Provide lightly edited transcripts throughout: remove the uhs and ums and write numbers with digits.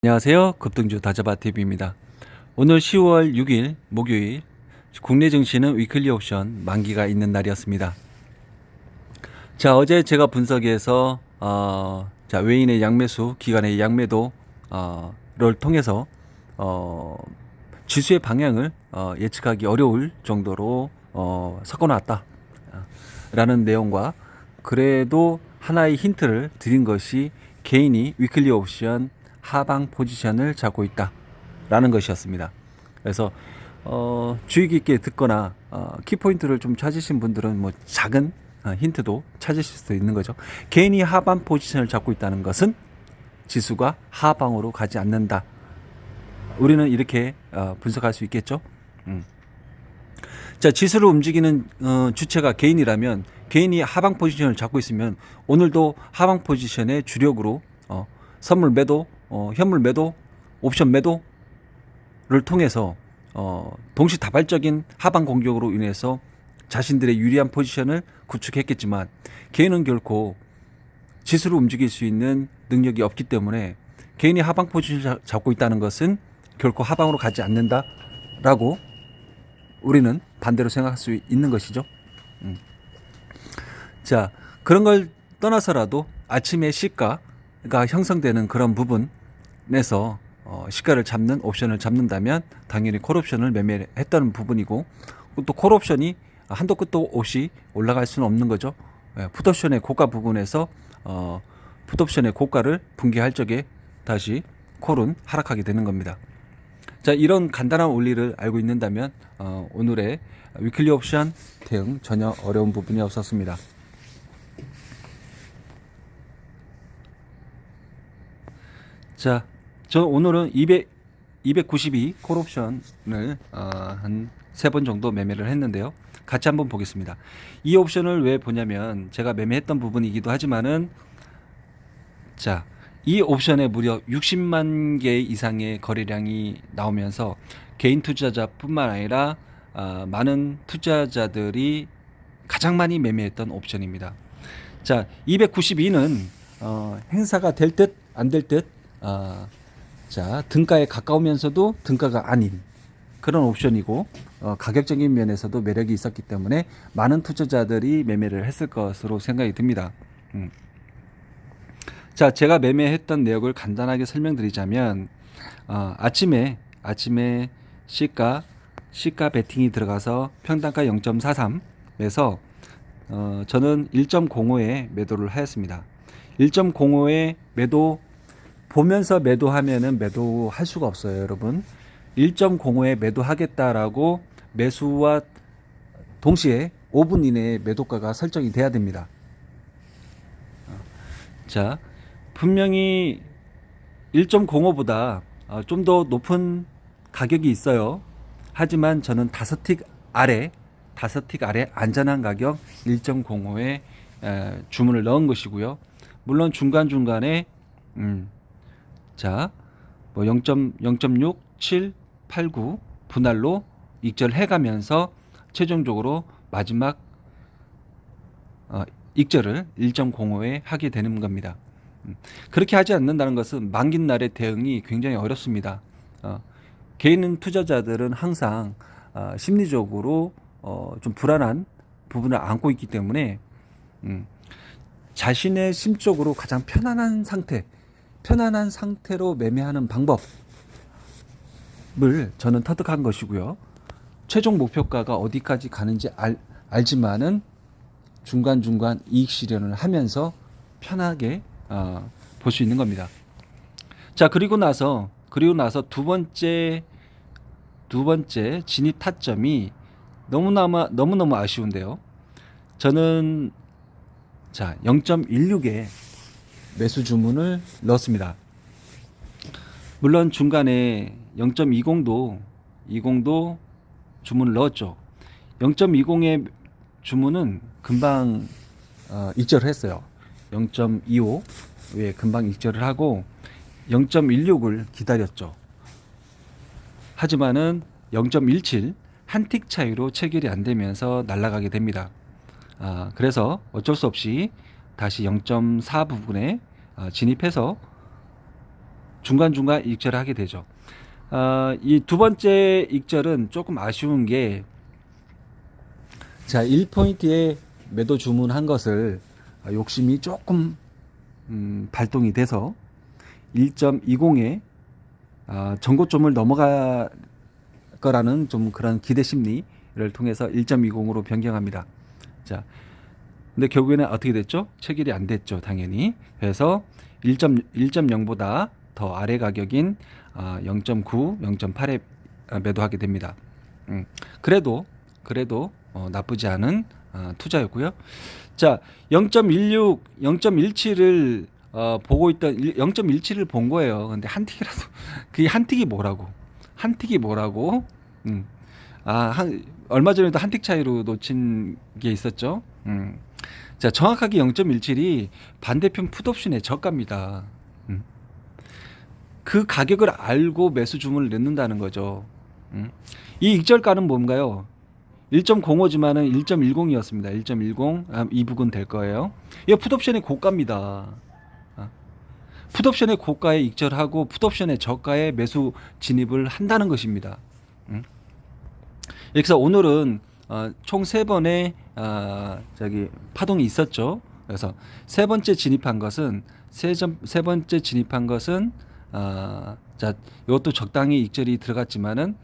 안녕하세요. 급등주 다자바TV입니다. 오늘 10월 6일 목요일 국내 증시는 위클리 옵션 만기가 있는 날이었습니다. 자, 어제 제가 분석해서 외인의 양매수, 기관의 양매도 를 통해서 지수의 방향을 예측하기 어려울 정도로 섞어놨다 라는 내용과, 그래도 하나의 힌트를 드린 것이 개인이 위클리 옵션 하방 포지션을 잡고 있다 라는 것이었습니다. 그래서 주의 깊게 듣거나 키포인트를 좀 찾으신 분들은 뭐 작은 힌트도 찾으실 수 있는 거죠. 개인이 하방 포지션을 잡고 있다는 것은 지수가 하방으로 가지 않는다, 우리는 이렇게 분석할 수 있겠죠. 자, 지수를 움직이는 주체가 개인이라면, 개인이 하방 포지션을 잡고 있으면 오늘도 하방 포지션의 주력으로 선물 매도, 현물 매도, 옵션 매도를 통해서 동시다발적인 하방 공격으로 인해서 자신들의 유리한 포지션을 구축했겠지만, 개인은 결코 지수를 움직일 수 있는 능력이 없기 때문에 개인이 하방 포지션을 잡고 있다는 것은 결코 하방으로 가지 않는다라고 우리는 반대로 생각할 수 있는 것이죠. 자, 그런 걸 떠나서라도 아침에 시가가 형성되는 그런 부분에서 시가를 잡는 옵션을 잡는다면 당연히 콜옵션을 매매했다는 부분이고, 또 콜옵션이 한도 끝도 없이 올라갈 수는 없는 거죠. 풋옵션의 고가 부분에서 풋옵션의 고가를 붕괴할 적에 다시 콜은 하락하게 되는 겁니다. 자, 이런 간단한 원리를 알고 있는다면 오늘의 위클리 옵션 대응 전혀 어려운 부분이 없었습니다. 자, 저 오늘은 292 콜옵션을 한 3번 정도 매매를 했는데요. 같이 한번 보겠습니다. 이 옵션을 왜 보냐면, 제가 매매했던 부분이기도 하지만은, 자, 이 옵션에 무려 60만 개 이상의 거래량이 나오면서 개인 투자자뿐만 아니라 많은 투자자들이 가장 많이 매매했던 옵션입니다. 자, 292는 행사가 될 듯 안 될 듯, 자, 등가에 가까우면서도 등가가 아닌 그런 옵션이고, 가격적인 면에서도 매력이 있었기 때문에 많은 투자자들이 매매를 했을 것으로 생각이 듭니다. 자, 제가 매매했던 내역을 간단하게 설명드리자면, 아침에 시가 베팅이 들어가서 평단가 0.43에서 저는 1.05에 매도를 하였습니다. 1.05에 매도, 보면서 매도하면은 매도할 수가 없어요, 여러분. 1.05에 매도하겠다라고 매수와 동시에 5분 이내에 매도가가 설정이 돼야 됩니다. 자, 분명히 1.05보다 좀 더 높은 가격이 있어요. 하지만 저는 5틱 아래 안전한 가격 1.05에 주문을 넣은 것이고요. 물론 중간중간에 자, 뭐 0.6, 7, 8, 9 분할로 익절해 가면서 최종적으로 마지막 익절을 1.05에 하게 되는 겁니다. 그렇게 하지 않는다는 것은 만긴 날의 대응이 굉장히 어렵습니다. 개인 투자자들은 항상 심리적으로 좀 불안한 부분을 안고 있기 때문에 자신의 심적으로 가장 편안한 상태로 매매하는 방법을 저는 터득한 것이고요. 최종 목표가가 어디까지 가는지 알지만은 중간중간 이익 실현을 하면서 편하게 볼 수 있는 겁니다. 자, 그리고 나서 두 번째 진입 타점이 너무너무 아쉬운데요. 저는 0.16에 매수 주문을 넣었습니다. 물론 중간에 0.20도 주문을 넣었죠. 0.20의 주문은 금방 익절을 했어요. 0.25에 금방 익절을 하고 0.16을 기다렸죠. 하지만은 0.17 한 틱 차이로 체결이 안 되면서 날아가게 됩니다. 그래서 어쩔 수 없이 다시 0.4 부분에 진입해서 중간중간 익절을 하게 되죠. 이 두 번째 익절은 조금 아쉬운 게, 자, 1포인트에 매도 주문한 것을 욕심이 조금 발동이 돼서 1.20에 전고점을 넘어갈 거라는 좀 그런 기대 심리를 통해서 1.20으로 변경합니다. 자, 근데 결국에는 어떻게 됐죠? 체결이 안 됐죠, 당연히. 그래서 1.0보다 더 아래 가격인 0.9, 0.8에 매도하게 됩니다. 그래도 나쁘지 않은 투자였고요. 자, 0.16, 0.17을 보고 있던 0.17을 본 거예요. 근데 한 틱이라도 그게 한 틱이 뭐라고? 한 틱이 뭐라고? 얼마 전에도 한 틱 차이로 놓친 게 있었죠. 자, 정확하게 0.17이 반대편 풋옵션의 저가입니다. 그 가격을 알고 매수 주문을 넣는다는 거죠. 이 익절가는 뭔가요? 1.05지만은 1.10이었습니다. 1.10 이북은 될 거예요. 이거 풋옵션의 고가입니다. 풋옵션의 고가에 익절하고 풋옵션의 저가에 매수 진입을 한다는 것입니다. 그래서 오늘은 총 3번의 파동이 있었죠. 그래서 세 번째 진입한 것은 자, 이것도 적당히 익절이 들어갔지만은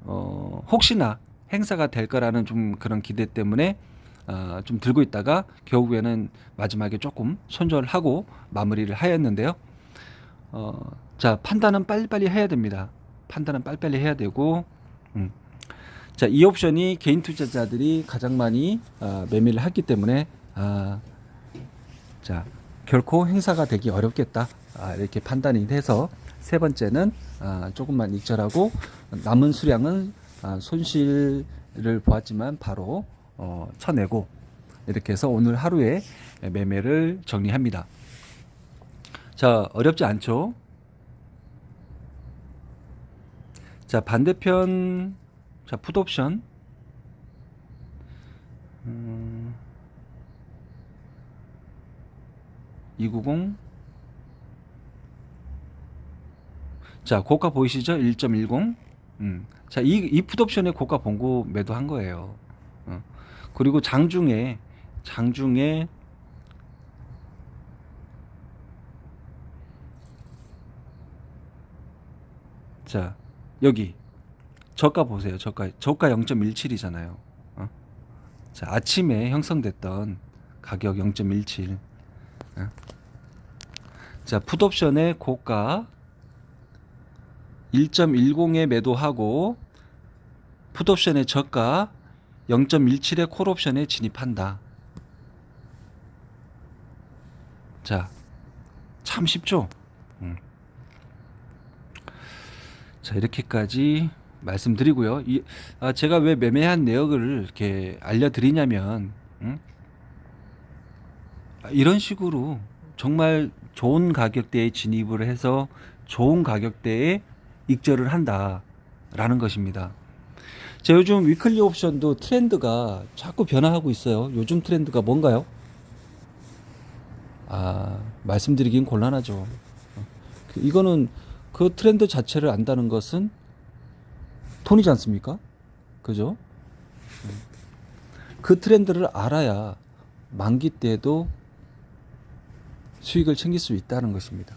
혹시나 행사가 될 거라는 좀 그런 기대 때문에 좀 들고 있다가 결국에는 마지막에 조금 손절하고 마무리를 하였는데요. 자, 판단은 빨리빨리 해야 됩니다. 판단은 빨리빨리 해야 되고, 자, 이 옵션이 개인 투자자들이 가장 많이 매매를 했기 때문에 자, 결코 행사가 되기 어렵겠다, 이렇게 판단이 돼서 세 번째는 조금만 익절하고 남은 수량은 손실을 보았지만 바로 쳐내고, 이렇게 해서 오늘 하루에 매매를 정리합니다. 자, 어렵지 않죠? 자, 반대편, 자, 풋옵션 290. 자, 고가 보이시죠? 1.10. 자, 이 풋옵션의 고가 본고 매도한 거예요. 그리고 장중에 자, 여기 저가 보세요. 저가 0.17이잖아요. 자, 아침에 형성됐던 가격 0.17. 자, 풋옵션의 고가 1.10에 매도하고 풋옵션의 저가 0.17의 콜옵션에 진입한다. 자, 참 쉽죠? 자, 이렇게까지 말씀드리고요. 제가 왜 매매한 내역을 이렇게 알려드리냐면, 이런 식으로 정말 좋은 가격대에 진입을 해서 좋은 가격대에 익절을 한다라는 것입니다. 자, 요즘 위클리 옵션도 트렌드가 자꾸 변화하고 있어요. 요즘 트렌드가 뭔가요? 말씀드리긴 곤란하죠. 이거는 그 트렌드 자체를 안다는 것은 돈이지 않습니까? 그죠? 그 트렌드를 알아야 만기 때도 수익을 챙길 수 있다는 것입니다.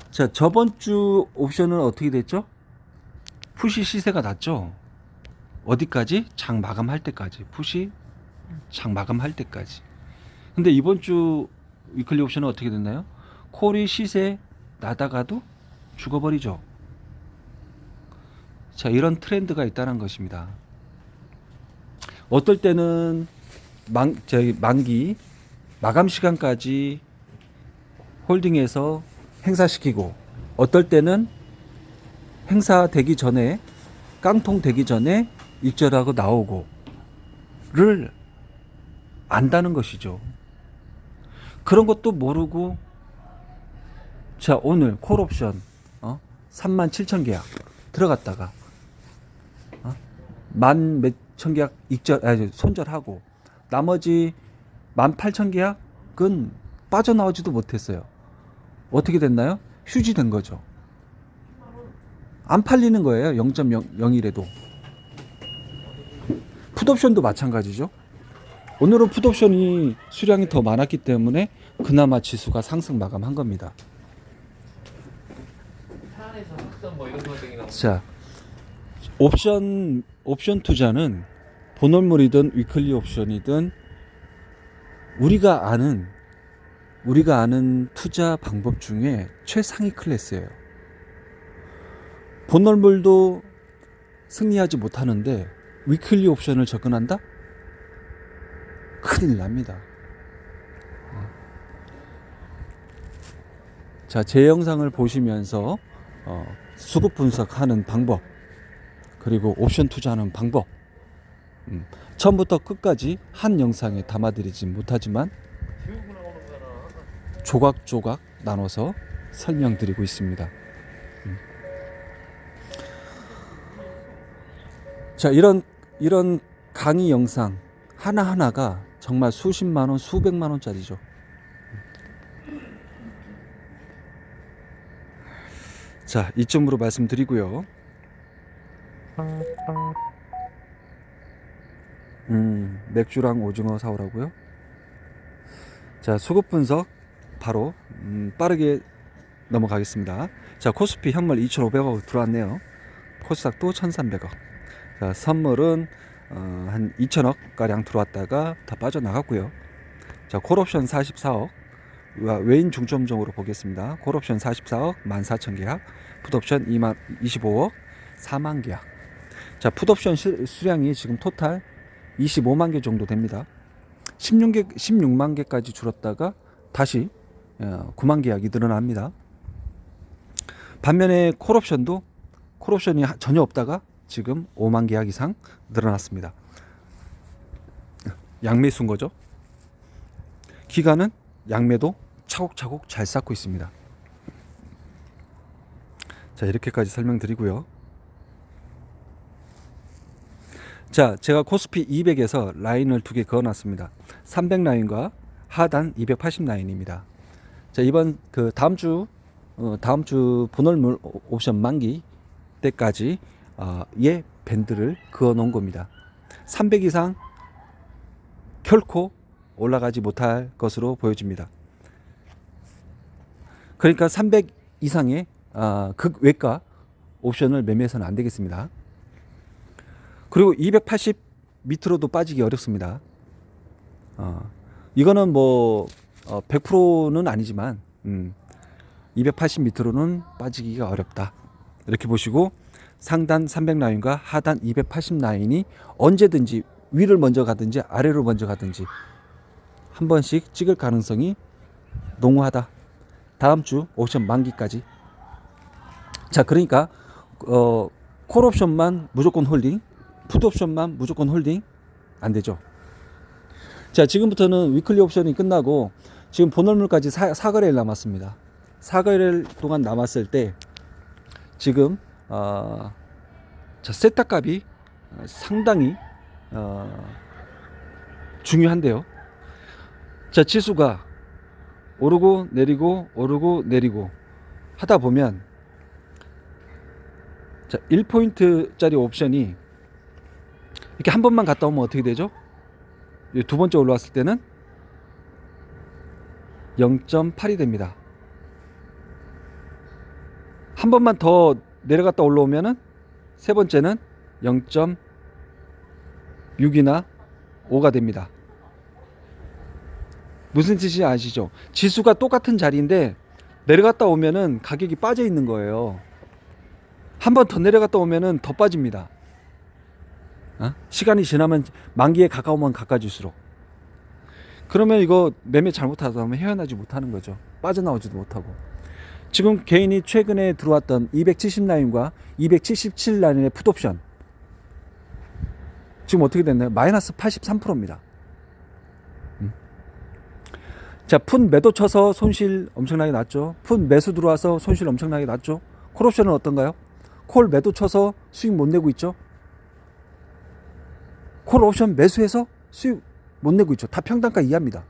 자, 저번 주 옵션은 어떻게 됐죠? 푸시 시세가 났죠? 어디까지? 장 마감할 때까지. 푸시 장 마감할 때까지. 근데 이번 주 위클리 옵션은 어떻게 됐나요? 콜이 시세 나다가도 죽어버리죠. 자, 이런 트렌드가 있다는 것입니다. 어떨 때는 만기 마감 시간까지 홀딩해서 행사시키고, 어떨 때는 행사 되기 전에, 깡통 되기 전에 익절하고 나오고를 안다는 것이죠. 그런 것도 모르고, 자, 오늘 콜옵션 37,000 계약 들어갔다가 만 몇천 계약 손절하고 나머지 18,000 계약은 빠져나오지도 못했어요. 어떻게 됐나요? 휴지된 거죠. 안 팔리는 거예요. 0.01에도. 풋옵션도 마찬가지죠. 오늘은 풋옵션이 수량이 더 많았기 때문에 그나마 지수가 상승 마감한 겁니다. 자, 옵션 투자는 본월물이든 위클리 옵션이든 우리가 아는 투자 방법 중에 최상위 클래스예요. 본월물도 승리하지 못하는데 위클리 옵션을 접근한다? 큰일 납니다. 자, 제 영상을 보시면서 수급 분석하는 방법, 그리고 옵션 투자하는 방법, 처음부터 끝까지 한 영상에 담아드리진 못하지만 조각조각 나눠서 설명드리고 있습니다. 자, 이런 강의 영상 하나하나가 정말 수십만 원, 수백만 원짜리죠. 자, 이쯤으로 말씀드리고요. 맥주랑 오징어 사오라고요? 자, 수급 분석 바로 빠르게 넘어가겠습니다. 자, 코스피 현물 2,500억 들어왔네요. 코스닥도 1,300억. 자, 선물은 한 2,000억 가량 들어왔다가 다 빠져나갔고요. 자, 콜옵션 44억. 외인 중점적으로 보겠습니다. 콜옵션 44억 14,000계약, 풋옵션 25억 4만 계약. 자, 풋옵션 수량이 지금 토탈 25만 개 정도 됩니다. 16만 개까지 줄었다가 다시 9만 계약이 늘어납니다. 반면에 콜옵션이 전혀 없다가 지금 5만 계약 이상 늘어났습니다. 양매수인 거죠. 기간은 양매도 차곡차곡 잘 쌓고 있습니다. 자, 이렇게까지 설명드리고요. 자, 제가 코스피 200에서 라인을 2개 그어놨습니다. 300 라인과 하단 280 라인입니다. 자, 이번 다음 주 본월물 옵션 만기 때까지 예 밴드를 그어놓은 겁니다. 300 이상 결코 올라가지 못할 것으로 보여집니다. 그러니까 300 이상의 극외가 옵션을 매매해서는 안 되겠습니다. 그리고 280 밑으로도 빠지기 어렵습니다. 이거는 뭐 100%는 아니지만 280 밑으로는 빠지기가 어렵다. 이렇게 보시고 상단 300 라인과 하단 280 라인이 언제든지 위를 먼저 가든지 아래로 먼저 가든지 한 번씩 찍을 가능성이 농후하다. 다음 주 옵션 만기까지. 자, 그러니까 콜옵션만 무조건 홀딩, 풋옵션만 무조건 홀딩 안 되죠. 자, 지금부터는 위클리 옵션이 끝나고 지금 본월물까지 4거래일 남았습니다. 4거래일 동안 남았을 때 지금 자, 세타 값이 상당히 중요한데요. 자, 지수가 오르고 내리고 오르고 내리고 하다 보면 자, 1포인트짜리 옵션이 이렇게 한 번만 갔다 오면 어떻게 되죠? 두 번째 올라왔을 때는 0.8이 됩니다. 한 번만 더 내려갔다 올라오면은 세 번째는 0.6이나 5가 됩니다. 무슨 뜻인지 아시죠? 지수가 똑같은 자리인데 내려갔다 오면은 가격이 빠져 있는 거예요. 한 번 더 내려갔다 오면은 더 빠집니다. 시간이 지나면 만기에 가까우면 가까워질수록. 그러면 이거 매매 잘못하다 보면 헤어나지 못하는 거죠. 빠져나오지도 못하고. 지금 개인이 최근에 들어왔던 270 라인과 277 라인의 풋옵션 지금 어떻게 됐나요? 마이너스 83%입니다. 자, 푼 매도 쳐서 손실 엄청나게 났죠. 푼 매수 들어와서 손실 엄청나게 났죠. 콜옵션은 어떤가요? 콜 매도 쳐서 수익 못 내고 있죠. 콜옵션 매수해서 수익 못 내고 있죠. 다 평단가 이하입니다.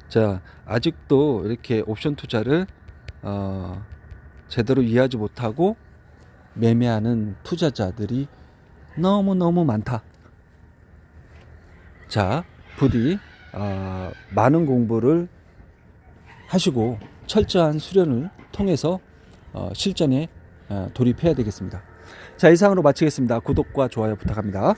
자, 아직도 이렇게 옵션 투자를 제대로 이해하지 못하고 매매하는 투자자들이 너무너무 많다. 자, 부디 많은 공부를 하시고 철저한 수련을 통해서 실전에 돌입해야 되겠습니다. 자, 이상으로 마치겠습니다. 구독과 좋아요 부탁합니다.